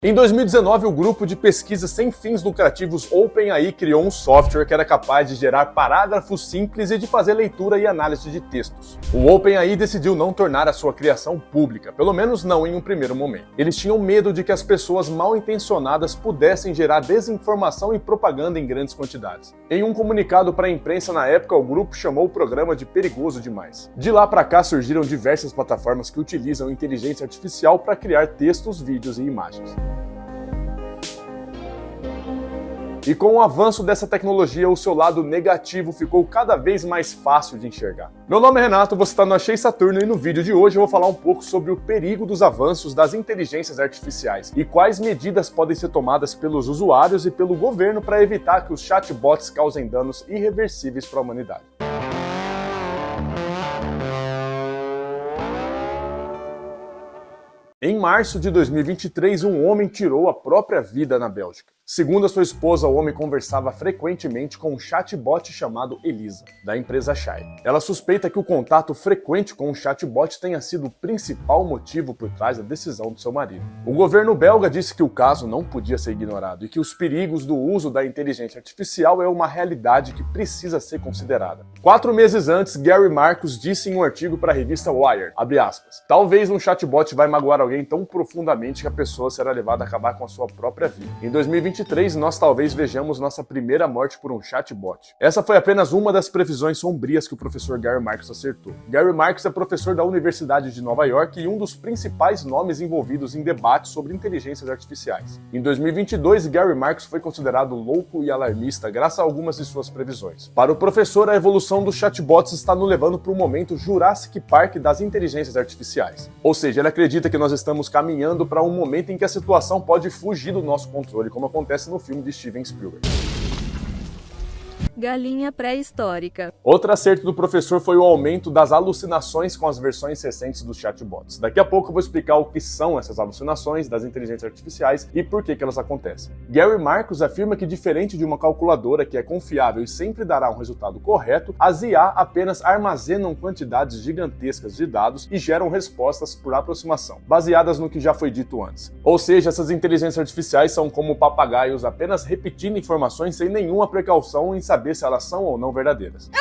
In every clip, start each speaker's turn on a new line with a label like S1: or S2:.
S1: Em 2019, o grupo de pesquisa sem fins lucrativos OpenAI criou um software que era capaz de gerar parágrafos simples e de fazer leitura e análise de textos. O OpenAI decidiu não tornar a sua criação pública, pelo menos não em um primeiro momento. Eles tinham medo de que as pessoas mal intencionadas pudessem gerar desinformação e propaganda em grandes quantidades. Em um comunicado para a imprensa na época, o grupo chamou o programa de perigoso demais. De lá para cá surgiram diversas plataformas que utilizam inteligência artificial para criar textos, vídeos e imagens. E com o avanço dessa tecnologia, o seu lado negativo ficou cada vez mais fácil de enxergar. Meu nome é Renato, você está no Achei Saturno e no vídeo de hoje eu vou falar um pouco sobre o perigo dos avanços das inteligências artificiais e quais medidas podem ser tomadas pelos usuários e pelo governo para evitar que os chatbots causem danos irreversíveis para a humanidade. Em março de 2023, um homem tirou a própria vida na Bélgica. Segundo a sua esposa, o homem conversava frequentemente com um chatbot chamado Elisa, da empresa Shai. Ela suspeita que o contato frequente com o chatbot tenha sido o principal motivo por trás da decisão do seu marido. O governo belga disse que o caso não podia ser ignorado e que os perigos do uso da inteligência artificial é uma realidade que precisa ser considerada. 4 meses antes, Gary Marcus disse em um artigo para a revista Wired, abre aspas, talvez um chatbot vai magoar alguém tão profundamente que a pessoa será levada a acabar com a sua própria vida. Em 2023, nós talvez vejamos nossa primeira morte por um chatbot. Essa foi apenas uma das previsões sombrias que o professor Gary Marcus acertou. Gary Marcus é professor da Universidade de Nova York e um dos principais nomes envolvidos em debates sobre inteligências artificiais. Em 2022, Gary Marcus foi considerado louco e alarmista graças a algumas de suas previsões. Para o professor, a evolução dos chatbots está nos levando para o momento Jurassic Park das inteligências artificiais. Ou seja, ele acredita que nós estamos caminhando para um momento em que a situação pode fugir do nosso controle, como acontece no filme de Steven Spielberg.
S2: Galinha pré-histórica.
S1: Outro acerto do professor foi o aumento das alucinações com as versões recentes dos chatbots. Daqui a pouco eu vou explicar o que são essas alucinações das inteligências artificiais e por que elas acontecem. Gary Marcus afirma que, diferente de uma calculadora que é confiável e sempre dará um resultado correto, as IA apenas armazenam quantidades gigantescas de dados e geram respostas por aproximação, baseadas no que já foi dito antes. Ou seja, essas inteligências artificiais são como papagaios apenas repetindo informações sem nenhuma precaução em saber se elas são ou não verdadeiras.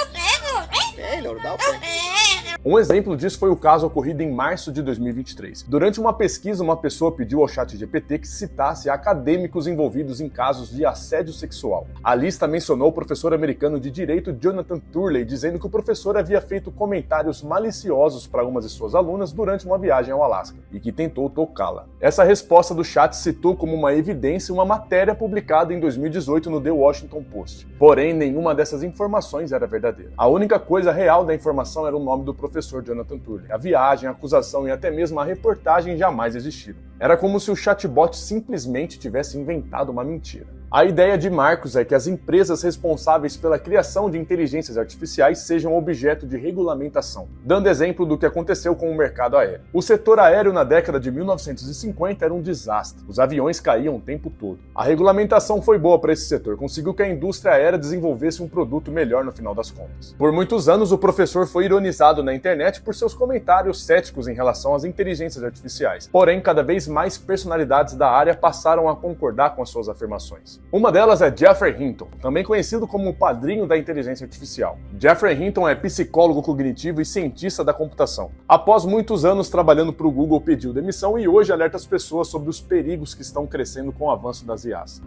S1: Um exemplo disso foi o caso ocorrido em março de 2023. Durante uma pesquisa, uma pessoa pediu ao ChatGPT que citasse acadêmicos envolvidos em casos de assédio sexual. A lista mencionou o professor americano de direito Jonathan Turley, dizendo que o professor havia feito comentários maliciosos para algumas de suas alunas durante uma viagem ao Alasca e que tentou tocá-la. Essa resposta do chat citou como uma evidência uma matéria publicada em 2018 no The Washington Post. Porém, nenhuma dessas informações era verdadeira. A única coisa real da informação era o nome do professor Jonathan Turley. A viagem, a acusação e até mesmo a reportagem jamais existiram. Era como se o chatbot simplesmente tivesse inventado uma mentira. A ideia de Marcus é que as empresas responsáveis pela criação de inteligências artificiais sejam objeto de regulamentação, dando exemplo do que aconteceu com o mercado aéreo. O setor aéreo na década de 1950 era um desastre. Os aviões caíam o tempo todo. A regulamentação foi boa para esse setor, conseguiu que a indústria aérea desenvolvesse um produto melhor no final das contas. Por muitos anos, o professor foi ironizado na internet por seus comentários céticos em relação às inteligências artificiais. Porém, cada vez mais personalidades da área passaram a concordar com as suas afirmações. Uma delas é Geoffrey Hinton, também conhecido como o padrinho da inteligência artificial. Geoffrey Hinton é psicólogo cognitivo e cientista da computação. Após muitos anos trabalhando para o Google, pediu demissão e hoje alerta as pessoas sobre os perigos que estão crescendo com o avanço das IAs.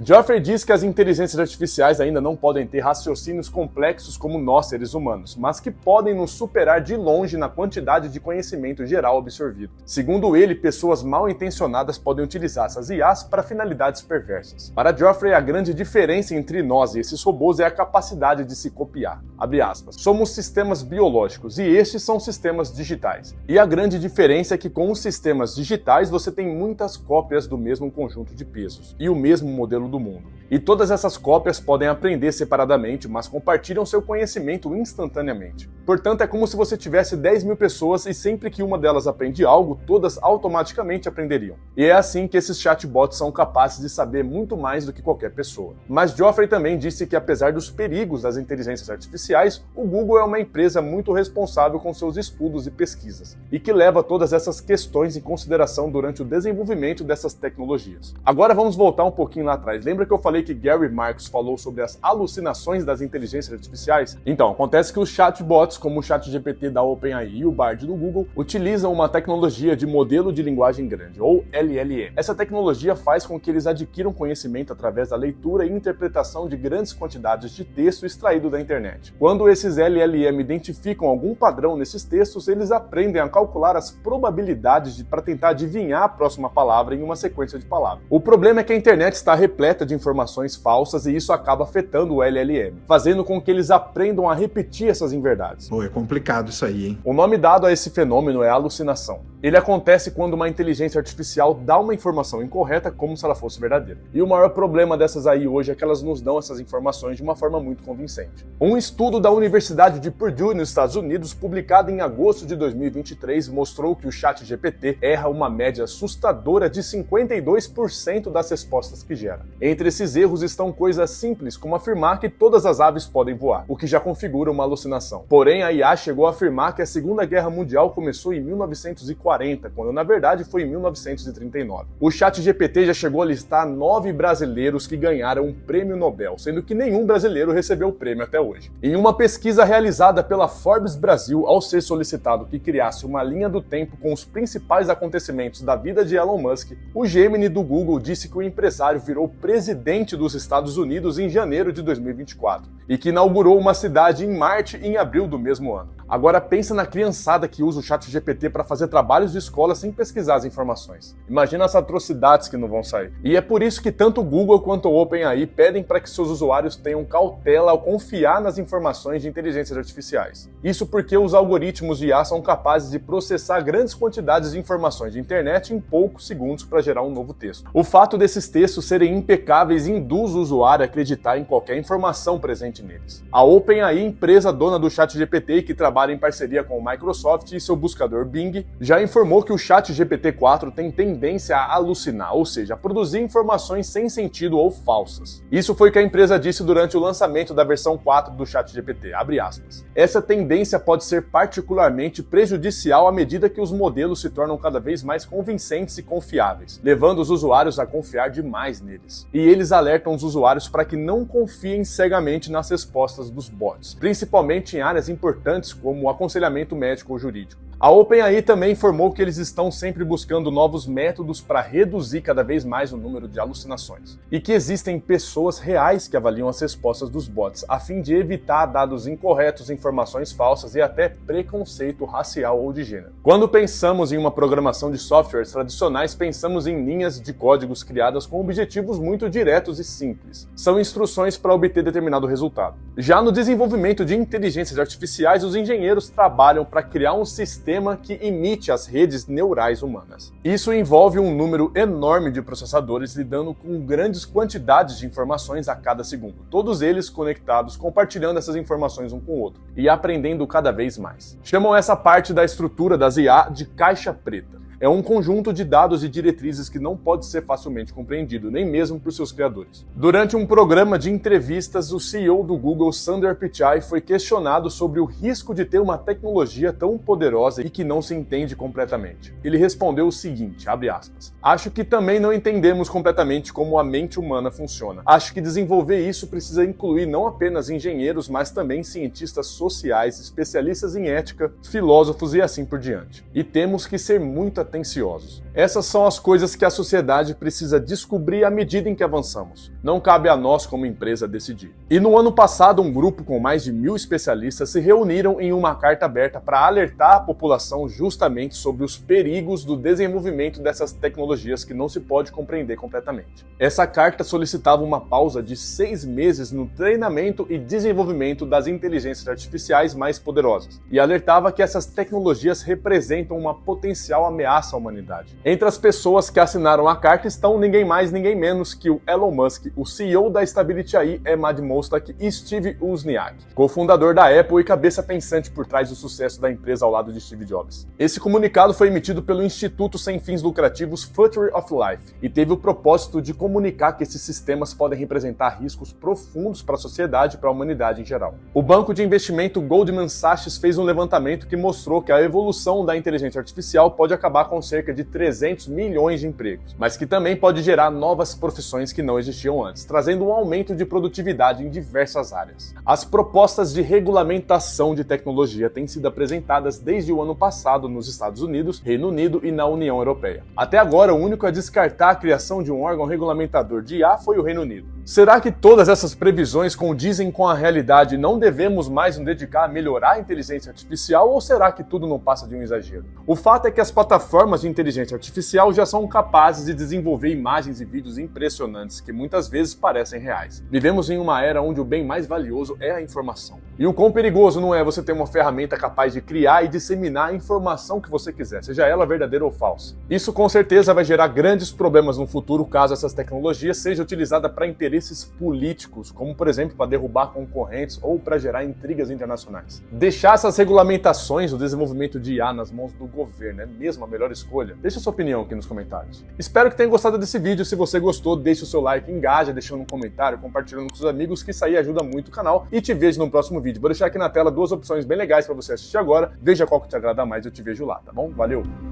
S1: Geoffrey diz que as inteligências artificiais ainda não podem ter raciocínios complexos como nós, seres humanos, mas que podem nos superar de longe na quantidade de conhecimento geral absorvido. Segundo ele, pessoas mal intencionadas podem utilizar essas IAs para finalidades perversas. Para Geoffrey, a grande diferença entre nós e esses robôs é a capacidade de se copiar. Abre aspas. Somos sistemas biológicos e estes são sistemas digitais. E a grande diferença é que com os sistemas digitais você tem muitas cópias do mesmo conjunto de pesos e o mesmo modelo do mundo. E todas essas cópias podem aprender separadamente, mas compartilham seu conhecimento instantaneamente. Portanto, é como se você tivesse 10.000 pessoas e sempre que uma delas aprende algo, todas automaticamente aprenderiam. E é assim que esses chatbots são capazes de saber muito mais do que qualquer pessoa. Mas Geoffrey também disse que apesar dos perigos das inteligências artificiais, o Google é uma empresa muito responsável com seus estudos e pesquisas, e que leva todas essas questões em consideração durante o desenvolvimento dessas tecnologias. Agora vamos voltar um pouquinho lá atrás. Lembra que eu falei que Gary Marcus falou sobre as alucinações das inteligências artificiais? Então, acontece que os chatbots, como o ChatGPT da OpenAI e o Bard do Google, utilizam uma tecnologia de modelo de linguagem grande, ou LLM. Essa tecnologia faz com que eles adquiram conhecimento através da leitura e interpretação de grandes quantidades de texto extraído da internet. Quando esses LLM identificam algum padrão nesses textos, eles aprendem a calcular as probabilidades para tentar adivinhar a próxima palavra em uma sequência de palavras. O problema é que a internet está repleta de informações falsas e isso acaba afetando o LLM, fazendo com que eles aprendam a repetir essas inverdades.
S3: Pô, é complicado isso aí, hein?
S1: O nome dado a esse fenômeno é alucinação. Ele acontece quando uma inteligência artificial dá uma informação incorreta como se ela fosse verdadeira. E o maior problema dessas aí hoje é que elas nos dão essas informações de uma forma muito convincente. Um estudo da Universidade de Purdue, nos Estados Unidos, publicado em agosto de 2023, mostrou que o ChatGPT erra uma média assustadora de 52% das respostas que gera. Entre esses erros estão coisas simples, como afirmar que todas as aves podem voar, o que já configura uma alucinação. Porém, a IA chegou a afirmar que a Segunda Guerra Mundial começou em 1940, quando na verdade foi em 1939. O ChatGPT já chegou a listar 9 brasileiros que ganharam um prêmio Nobel, sendo que nenhum brasileiro recebeu o prêmio até hoje. Em uma pesquisa realizada pela Forbes Brasil, ao ser solicitado que criasse uma linha do tempo com os principais acontecimentos da vida de Elon Musk, o Gemini do Google disse que o empresário virou presidente dos Estados Unidos em janeiro de 2024 e que inaugurou uma cidade em Marte em abril do mesmo ano. Agora pensa na criançada que usa o ChatGPT para fazer trabalhos de escola sem pesquisar as informações. Imagina as atrocidades que não vão sair. E é por isso que tanto o Google quanto o OpenAI pedem para que seus usuários tenham cautela ao confiar nas informações de inteligências artificiais. Isso porque os algoritmos de IA são capazes de processar grandes quantidades de informações de internet em poucos segundos para gerar um novo texto. O fato desses textos serem impecáveis induz o usuário a acreditar em qualquer informação presente neles. A OpenAI, empresa dona do ChatGPT que trabalha em parceria com o Microsoft e seu buscador Bing, já informou que o ChatGPT-4 tem tendência a alucinar, ou seja, a produzir informações sem sentido ou falsas. Isso foi o que a empresa disse durante o lançamento da versão 4 do ChatGPT, abre aspas. Essa tendência pode ser particularmente prejudicial à medida que os modelos se tornam cada vez mais convincentes e confiáveis, levando os usuários a confiar demais neles. E eles alertam os usuários para que não confiem cegamente nas respostas dos bots, principalmente em áreas importantes como o aconselhamento médico ou jurídico. A OpenAI também informou que eles estão sempre buscando novos métodos para reduzir cada vez mais o número de alucinações, e que existem pessoas reais que avaliam as respostas dos bots, a fim de evitar dados incorretos, informações falsas e até preconceito racial ou de gênero. Quando pensamos em uma programação de softwares tradicionais, pensamos em linhas de códigos criadas com objetivos muito diretos e simples. São instruções para obter determinado resultado. Já no desenvolvimento de inteligências artificiais, os engenheiros trabalham para criar um sistema que imite as redes neurais humanas. Isso envolve um número enorme de processadores lidando com grandes quantidades de informações a cada segundo, todos eles conectados, compartilhando essas informações um com o outro e aprendendo cada vez mais. Chamam essa parte da estrutura das IA de caixa preta. É um conjunto de dados e diretrizes que não pode ser facilmente compreendido, nem mesmo por seus criadores. Durante um programa de entrevistas, o CEO do Google, Sundar Pichai, foi questionado sobre o risco de ter uma tecnologia tão poderosa e que não se entende completamente. Ele respondeu o seguinte, abre aspas, acho que também não entendemos completamente como a mente humana funciona. Acho que desenvolver isso precisa incluir não apenas engenheiros, mas também cientistas sociais, especialistas em ética, filósofos e assim por diante. E temos que ser muito atenciosos. Essas são as coisas que a sociedade precisa descobrir à medida em que avançamos. Não cabe a nós como empresa decidir. E no ano passado, um grupo com mais de 1.000 especialistas se reuniram em uma carta aberta para alertar a população justamente sobre os perigos do desenvolvimento dessas tecnologias que não se pode compreender completamente. Essa carta solicitava uma pausa de 6 meses no treinamento e desenvolvimento das inteligências artificiais mais poderosas e alertava que essas tecnologias representam uma potencial ameaça ameaça à humanidade. Entre as pessoas que assinaram a carta estão ninguém mais, ninguém menos que o Elon Musk, o CEO da Stability AI, Emad Mostack, e Steve Wozniak, cofundador da Apple e cabeça pensante por trás do sucesso da empresa ao lado de Steve Jobs. Esse comunicado foi emitido pelo Instituto Sem Fins Lucrativos Future of Life e teve o propósito de comunicar que esses sistemas podem representar riscos profundos para a sociedade e para a humanidade em geral. O banco de investimento Goldman Sachs fez um levantamento que mostrou que a evolução da inteligência artificial pode acabar com cerca de 300 milhões de empregos, mas que também pode gerar novas profissões que não existiam antes, trazendo um aumento de produtividade em diversas áreas. As propostas de regulamentação de tecnologia têm sido apresentadas desde o ano passado nos Estados Unidos, Reino Unido e na União Europeia. Até agora, o único a descartar a criação de um órgão regulamentador de IA foi o Reino Unido. Será que todas essas previsões condizem com a realidade e não devemos mais nos dedicar a melhorar a inteligência artificial, ou será que tudo não passa de um exagero? O fato é que as plataformas de inteligência artificial já são capazes de desenvolver imagens e vídeos impressionantes que muitas vezes parecem reais. Vivemos em uma era onde o bem mais valioso é a informação. E o quão perigoso não é você ter uma ferramenta capaz de criar e disseminar a informação que você quiser, seja ela verdadeira ou falsa. Isso com certeza vai gerar grandes problemas no futuro caso essas tecnologias sejam utilizadas para interesses políticos, como por exemplo para derrubar concorrentes ou para gerar intrigas internacionais. Deixar essas regulamentações, o desenvolvimento de IA nas mãos do governo é mesmo a melhor escolha? Deixa sua opinião aqui nos comentários. Espero que tenha gostado desse vídeo. Se você gostou, deixe o seu like, engaja, deixando um comentário, compartilhando com seus amigos, que isso aí ajuda muito o canal, e te vejo no próximo vídeo. Vou deixar aqui na tela duas opções bem legais para você assistir agora. Veja qual que te agrada mais, eu te vejo lá, tá bom? Valeu!